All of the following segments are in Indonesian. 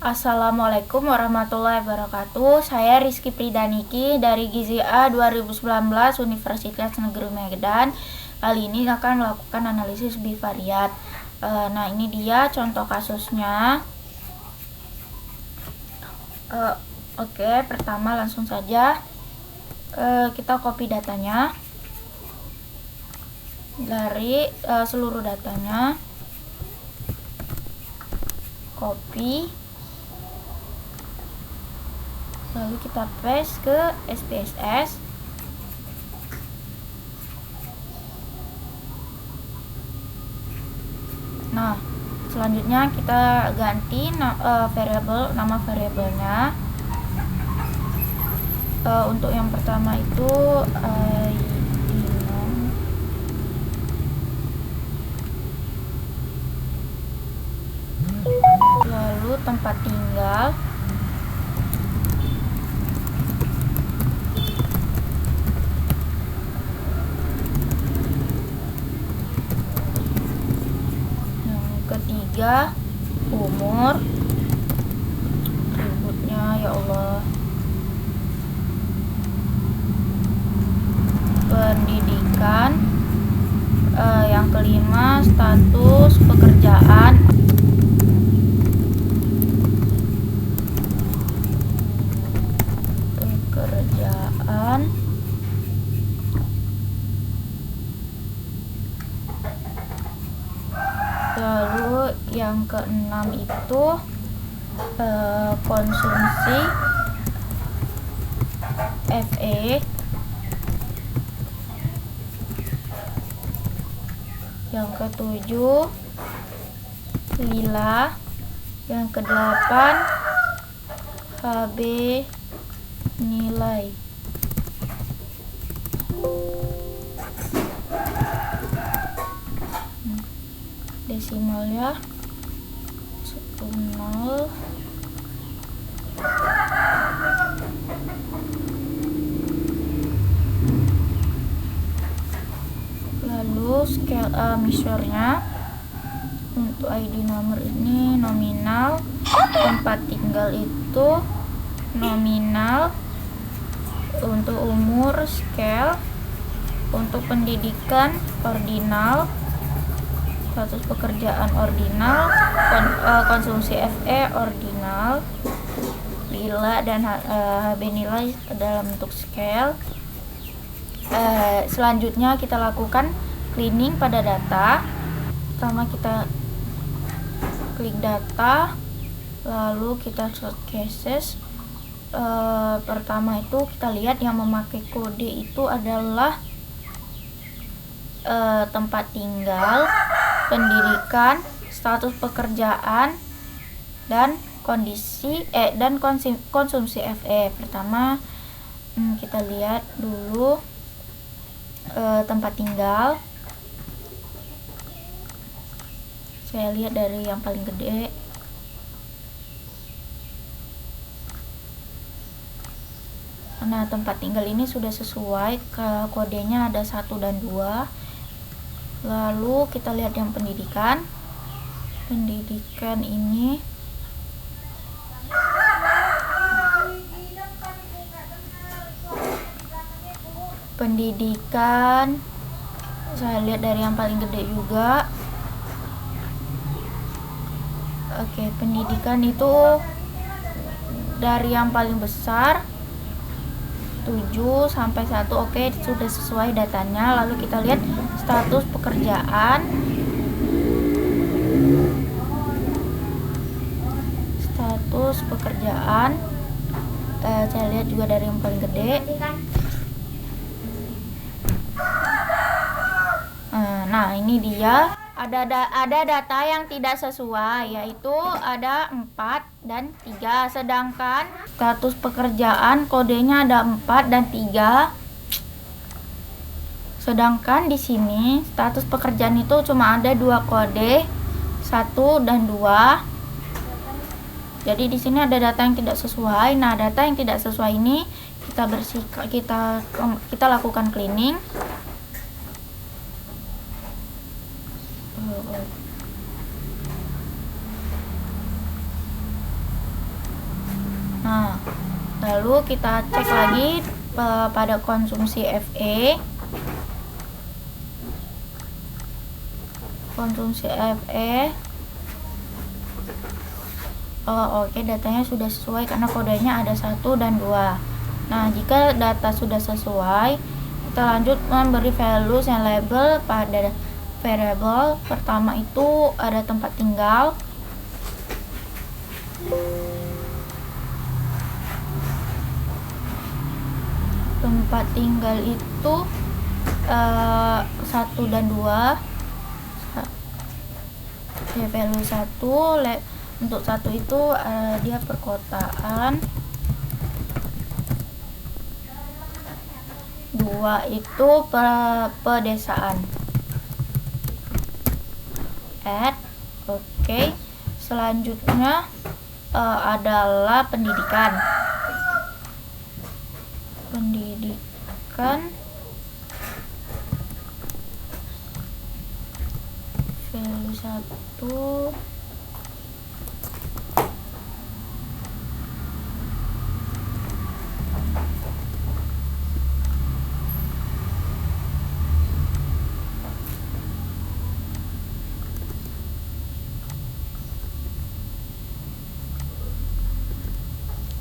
Assalamualaikum warahmatullahi wabarakatuh. Saya Rizky Pridaniki dari Gizi A 2019 Universitas Negeri Medan. Kali ini akan melakukan analisis bivariat. Nah, ini dia contoh kasusnya. Oke, pertama langsung saja kita copy datanya dari seluruh datanya. Copy, lalu kita paste ke SPSS. Nah, selanjutnya kita ganti nama variabelnya. Untuk yang pertama itu lalu tempat tinggal, yang ketiga umur, ributnya ya Allah, pendidikan, yang kelima status pekerjaan, lalu yang keenam itu konsumsi Fe, yang ketujuh lila, yang kedelapan Hb nilai. Desimalnya 10. Lalu scale measure-nya untuk ID nomor ini nominal, tempat tinggal itu nominal, untuk umur scale, untuk pendidikan ordinal, status pekerjaan ordinal, konsumsi Fe ordinal, lila dan Hb nilai dalam bentuk scale. Selanjutnya kita lakukan cleaning pada data. Pertama kita klik data, lalu kita sort cases. Pertama itu kita lihat yang memakai kode itu adalah tempat tinggal, pendidikan, status pekerjaan, dan konsumsi Fe. Pertama kita lihat dulu tempat tinggal. Saya lihat dari yang paling gede. Nah, tempat tinggal ini sudah sesuai, kodenya ada 1 dan 2. Lalu kita lihat yang pendidikan. Pendidikan ini saya lihat dari yang paling gede juga. Oke, pendidikan itu dari yang paling besar 7 sampai 1. Oke, sudah sesuai datanya. Lalu kita lihat status pekerjaan. Saya lihat juga dari yang paling gede. Nah, ini dia. Ada data yang tidak sesuai, yaitu ada 4 dan 3, sedangkan status pekerjaan kodenya ada 4 dan 3. Sedangkan di sini status pekerjaan itu cuma ada 2 kode, 1 dan 2. Jadi di sini ada data yang tidak sesuai. Nah, data yang tidak sesuai ini kita lakukan cleaning. Lalu kita cek lagi pada konsumsi FE. Oke, datanya sudah sesuai karena kodenya ada 1 dan 2. Nah, jika data sudah sesuai, kita lanjut memberi values yang label pada variable. Pertama itu ada tempat tinggal. Tempat tinggal itu 1 dan 2. Value 1, untuk 1 itu dia perkotaan, 2 itu pedesaan. Add. Oke. Selanjutnya adalah pendidikan. Value 1.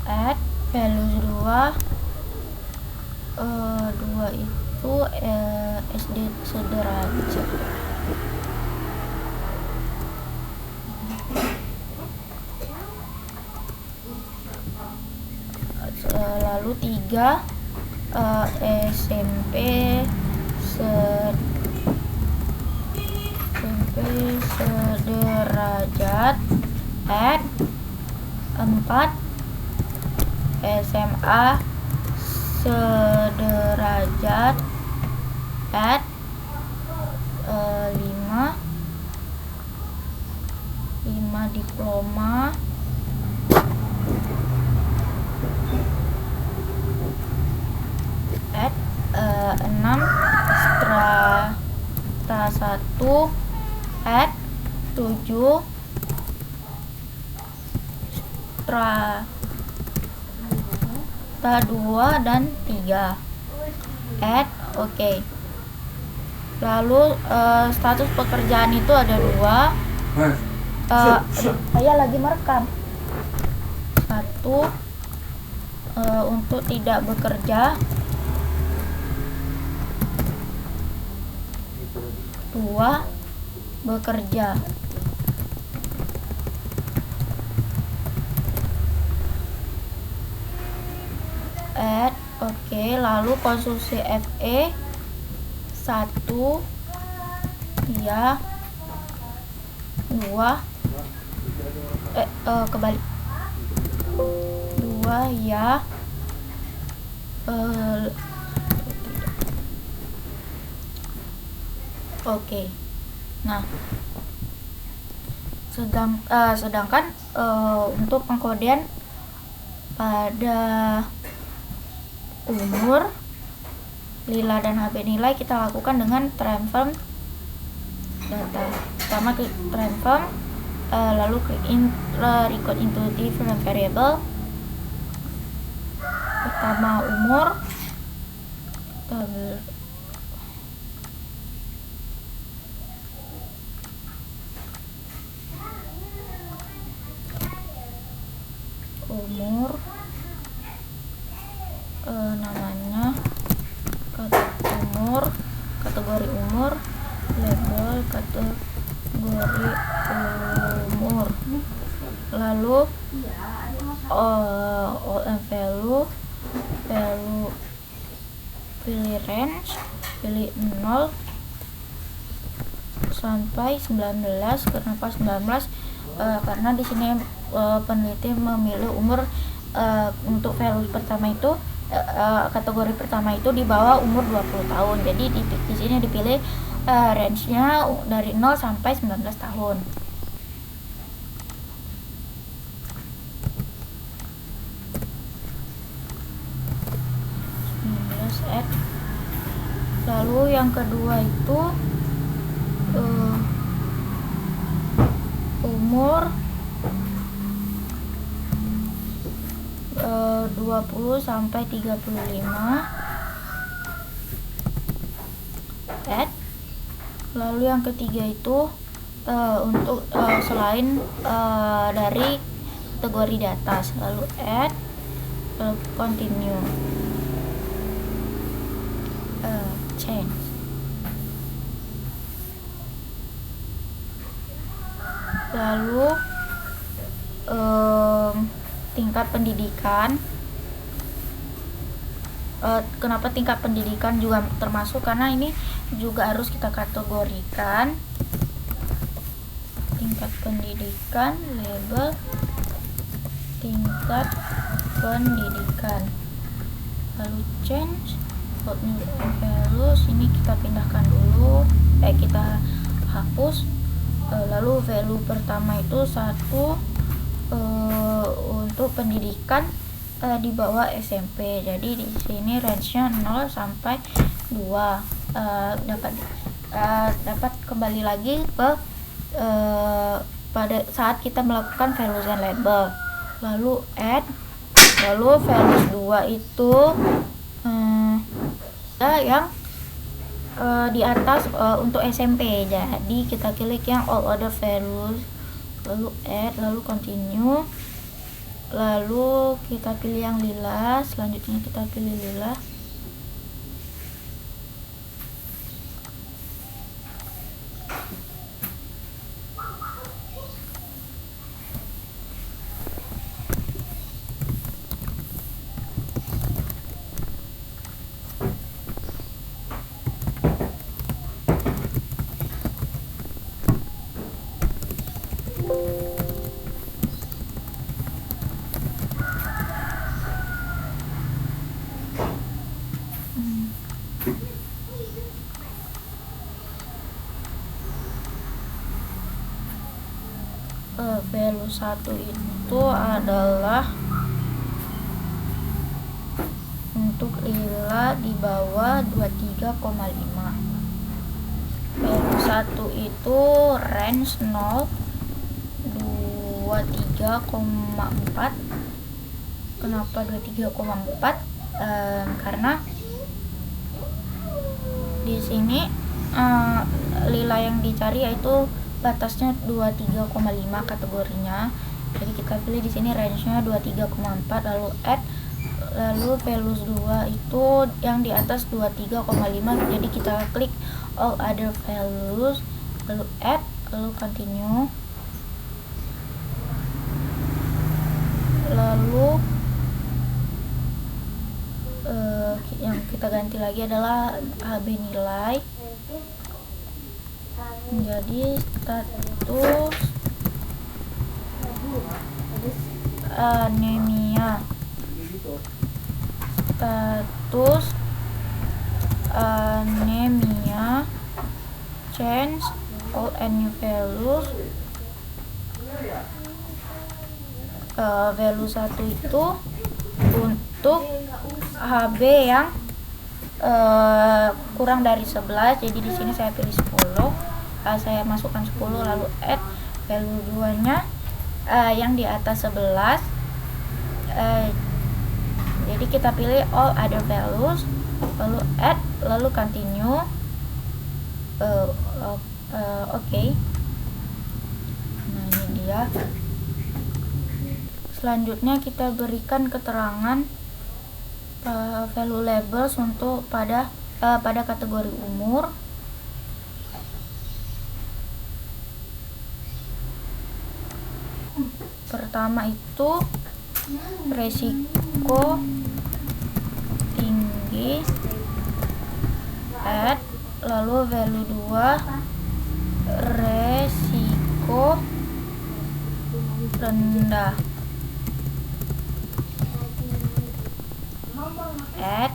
Add value 2. 2 itu SD sederajat. Lalu 3 SMP sederajat. Add 4 SMA sederajat. Add 5 diploma. Add 6 strata 1. Add 7 strata 2 dan 3. Add. Oke. Lalu status pekerjaan itu ada 2. Saya lagi merekam. 1 untuk tidak bekerja. 2 bekerja. Add. Oke. Lalu konsumsi FE 1 ya, 2 kebalik, 2 ya, oke. Nah, sedangkan untuk pengkodean pada umur, Lila dan HB nilai kita lakukan dengan transform data. Pertama klik transform, lalu klik record into different variable. Pertama umur, namanya kategori umur, label kategori umur, lalu value pilih range, pilih 0 sampai 19. Kenapa 19? Karena di sini peneliti memilih umur untuk value pertama itu, kategori pertama itu di bawah umur 20 tahun. Jadi di sini dipilih range-nya dari 0 sampai 19 tahun. Lalu yang kedua itu umur 20 sampai 35, add. Lalu yang ketiga itu untuk selain dari kategori di atas, lalu add, lalu continue, change. Lalu tingkat pendidikan. Kenapa tingkat pendidikan juga termasuk? Karena ini juga harus kita kategorikan. Tingkat pendidikan, label tingkat pendidikan, lalu change values. Ini kita pindahkan dulu, kita hapus. Lalu value pertama itu 1 untuk pendidikan di bawah SMP. Jadi di sini range-nya 0 sampai 2. Dapat kembali lagi ke pada saat kita melakukan values and label. Lalu add, lalu values 2 itu yang di atas untuk SMP. Jadi kita klik yang all other values, lalu add, lalu continue, lalu kita pilih yang lila. Selanjutnya kita pilih lila. Value 1 itu adalah untuk lila di bawah 23,5. Value 1 itu range 0 23,4. Kenapa 23,4? Karena di sini lila yang dicari yaitu batasnya 23,5 kategorinya. Jadi kita pilih di sini range-nya 23,4, lalu add, lalu values 2 itu yang di atas 23,5. Jadi kita klik all other values, lalu add, lalu continue. Lalu yang kita ganti lagi adalah HB nilai. Jadi status anemia, status anemia, change all any values. Value 1 itu untuk HB yang kurang dari 11. Jadi di sini saya pilih 10. Saya masukkan 10, lalu add. Value 2 nya yang di atas 11. Jadi kita pilih all other values, lalu add, lalu continue. Oke. Nah, ini dia. Selanjutnya kita berikan keterangan value labels untuk pada kategori umur. Pertama itu resiko tinggi, add, lalu value 2 resiko rendah, add.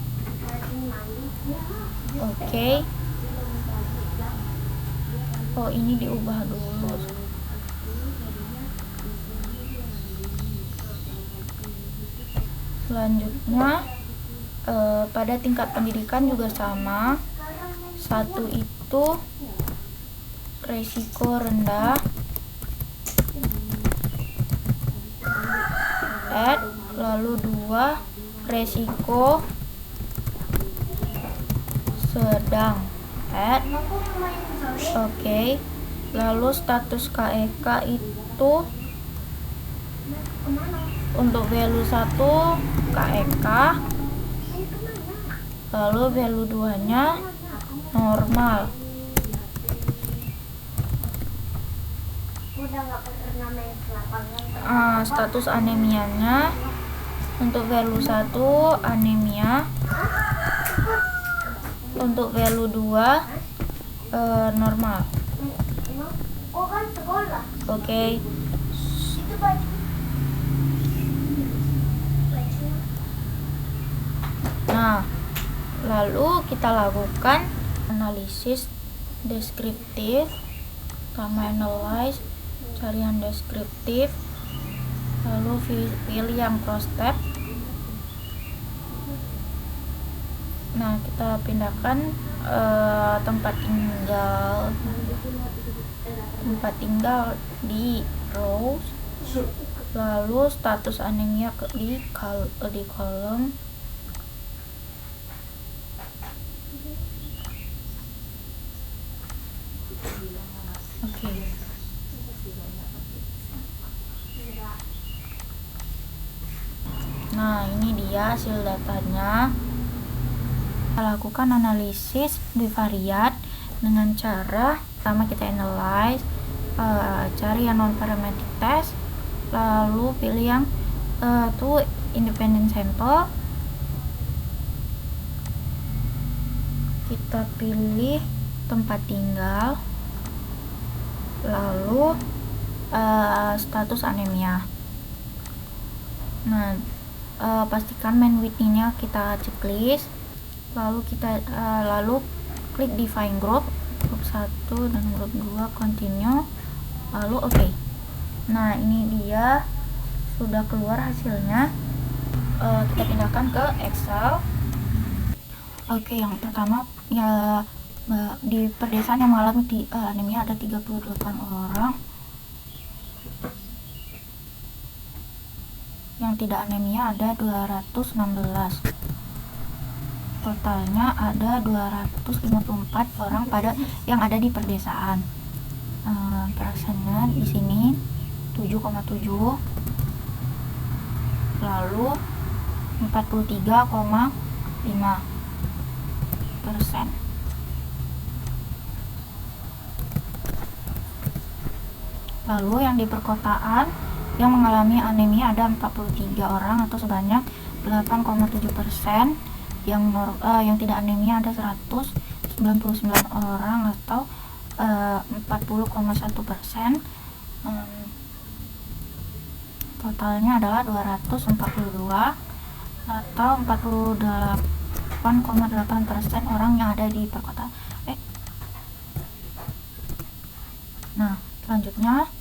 Oke. Oh, ini diubah dulu. Selanjutnya pada tingkat pendidikan juga sama. 1 itu resiko rendah, add, lalu 2 resiko sedang at. Oke. Lalu status KEK itu untuk value 1 KEK, lalu value 2 nya normal. Status anemianya untuk value 1 anemia, untuk value 2 normal. Oke. Nah, lalu kita lakukan analisis deskriptif. Pertama analyze, cari yang deskriptif, lalu pilih yang cross tab. Nah, kita pindahkan tempat tinggal di rows, lalu status anemia di kolom. Oke. Nah, ini dia hasil datanya. Kita lakukan analisis bivariat dengan cara pertama kita analyze, cari yang non parametric test, lalu pilih yang two independent sample. Kita pilih tempat tinggal, lalu status anemia. Nah, pastikan main width-nya kita checklist, lalu kita klik define group 1 dan group 2 continue, lalu oke. Nah, ini dia sudah keluar hasilnya. Kita pindahkan ke Excel. Oke, yang pertama ya, di perdesaan yang mengalami anemia ada 38 orang. Yang tidak anemia ada 216. Totalnya ada 254 orang yang ada di perdesaan. Persennya di sini 7,7, lalu 43,5%. Lalu yang di perkotaan yang mengalami anemia ada 43 orang atau sebanyak 8,7%. Yang tidak anemia ada 199 orang atau 40,1%. Totalnya adalah 242 atau 48,8% orang yang ada di perkotaan. Nah, selanjutnya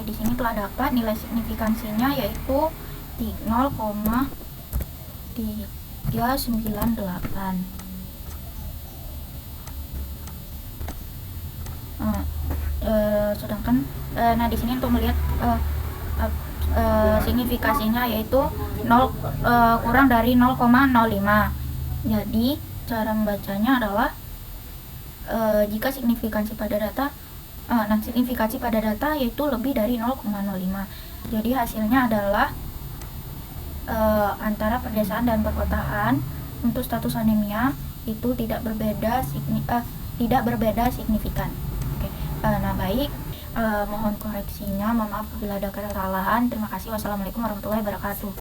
di sini telah dapat nilai signifikansinya yaitu 0,398. Sedangkan nah di sini untuk melihat signifikasinya yaitu kurang dari 0,05. Jadi cara membacanya adalah jika signifikansi pada data signifikasi pada data yaitu lebih dari 0,05. Jadi hasilnya adalah antara perdesaan dan perkotaan untuk status anemia itu tidak berbeda signifikan. Oke. Nah, baik, mohon koreksinya, mohon maaf apabila ada kesalahan. Terima kasih. Wassalamualaikum warahmatullahi wabarakatuh.